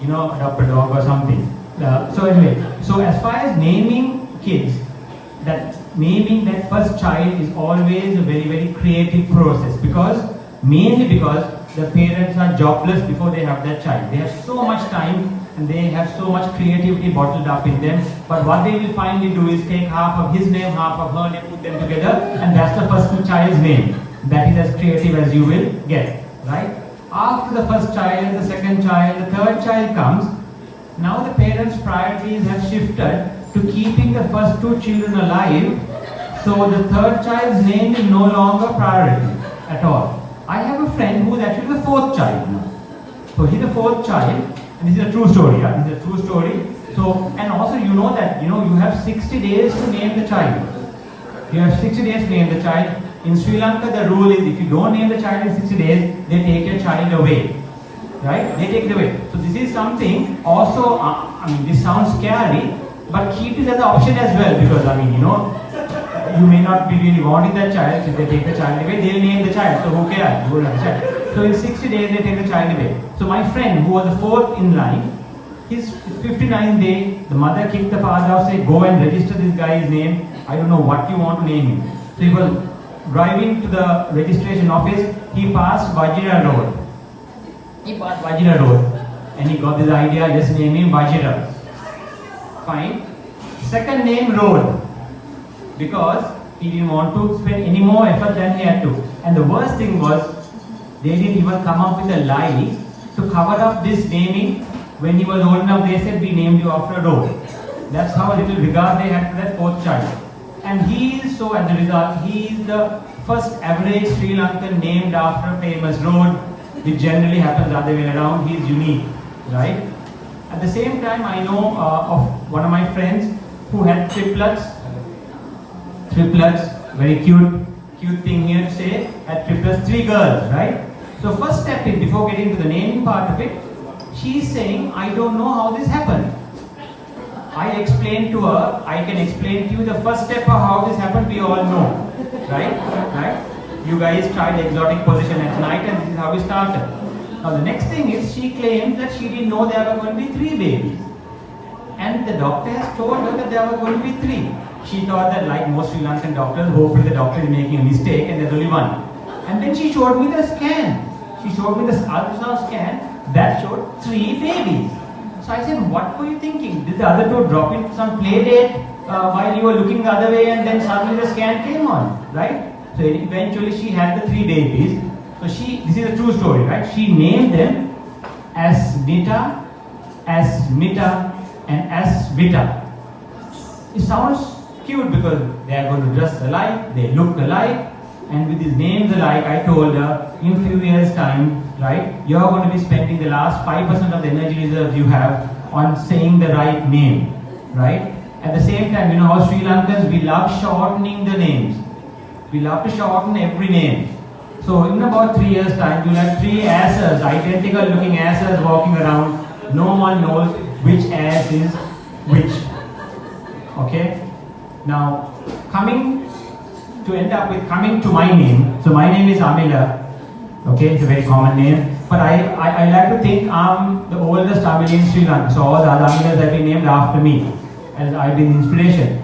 adopt a dog or something. So anyway, so as far as naming kids, that naming that first child is always a very, very creative process, mainly because the parents are jobless before they have that child. They have so much time and they have so much creativity bottled up in them. But what they will finally do is take half of his name, half of her name, put them together, and that's the first child's name. That is as creative as you will get, right? After the first child, the second child, the third child comes. Now the parents' priorities have shifted to keeping the first two children alive, so the third child's name is no longer priority at all. I have a friend who is actually the fourth child now. So he's the fourth child, and this is a true story. Yeah? This is a true story. So, and also you know that you have 60 days to name the child. You have 60 days to name the child. In Sri Lanka, the rule is if you don't name the child in 60 days, they take your child away. Right? They take it away. So this is something also, this sounds scary, but keep it as an option as well, because you may not be really wanting that child. So if they take the child away, they'll name the child. So who cares? Who will have the child? So in 60 days, they take the child away. So my friend, who was the fourth in line, his 59th day, the mother kicked the father out, said, go and register this guy's name. I don't know what you want to name him. So he was driving to the registration office. He passed Vajira Road. And he got this idea, just name him Vajira. Fine. Second name Road, because he didn't want to spend any more effort than he had to. And the worst thing was, they didn't even come up with a lie to cover up this naming. When he was old enough, they said, we named you after a road. That's how little regard they had for that fourth child. And he is so, as a result, he is the first average Sri Lankan named after a famous road, which generally happens the other way around. He is unique, right? At the same time, I know of one of my friends who had triplets, very cute thing here to say, had triplets, 3 girls, right? So first step in, before getting to the naming part of it, she's saying, I don't know how this happened. I explained to her, I can explain to you the first step of how this happened, we all know, right? You guys tried exotic position at night and this is how we started. Now the next thing is, she claimed that she didn't know there were going to be 3 babies. And the doctor has told her that there were going to be 3. She thought that, like most Sri Lankan doctors, hopefully the doctor is making a mistake and there's only 1. And then she showed me the scan. She showed me the ultrasound scan that showed 3 babies. So I said, what were you thinking? Did the other 2 drop into some play date while you were looking the other way and then suddenly the scan came on, right? So eventually she had the 3 babies. So this is a true story, right? She named them as Nita, as Mita, and as Vita. It sounds cute because they are going to dress alike, they look alike, and with these names alike, I told her, in a few years' time, right, you're going to be spending the last 5% of the energy reserves you have on saying the right name, right? At the same time, how Sri Lankans, we love shortening the names. We love to shorten every name. So in about 3 years' time, you'll have 3 asses, identical looking asses walking around. No one knows which ass is which. Okay? Now, coming to my name. So my name is Amila. Okay, it's a very common name. But I like to think I'm the oldest Amila in Sri Lanka. So all the other Amilas have been named after me, as I've been inspiration.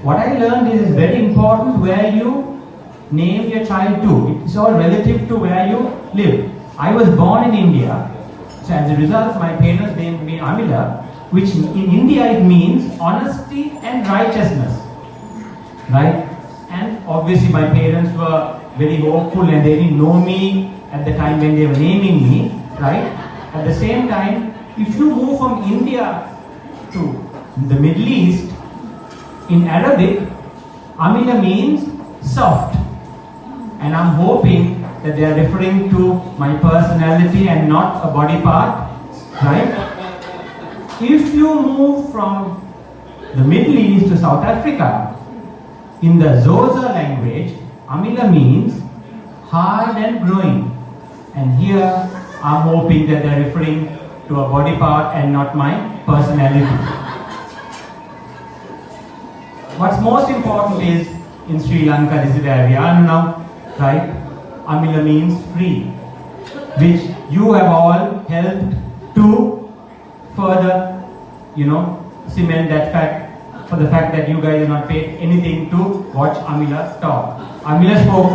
What I learned is it's very important where you name your child to. It's all relative to where you live. I was born in India, so as a result, my parents named me Amila, which in India it means honesty and righteousness, right? And obviously my parents were very hopeful and they didn't know me at the time when they were naming me, right? At the same time, if you move from India to the Middle East, in Arabic, Amila means soft. And I'm hoping that they are referring to my personality and not a body part, right? If you move from the Middle East to South Africa, in the Xhosa language, Amila means hard and growing. And here, I'm hoping that they're referring to a body part and not my personality. What's most important is, in Sri Lanka, this is where we are now, right? Amila means free, which you have all helped to cement that fact for the fact that you guys are not paid anything to watch Amila talk. Amila spoke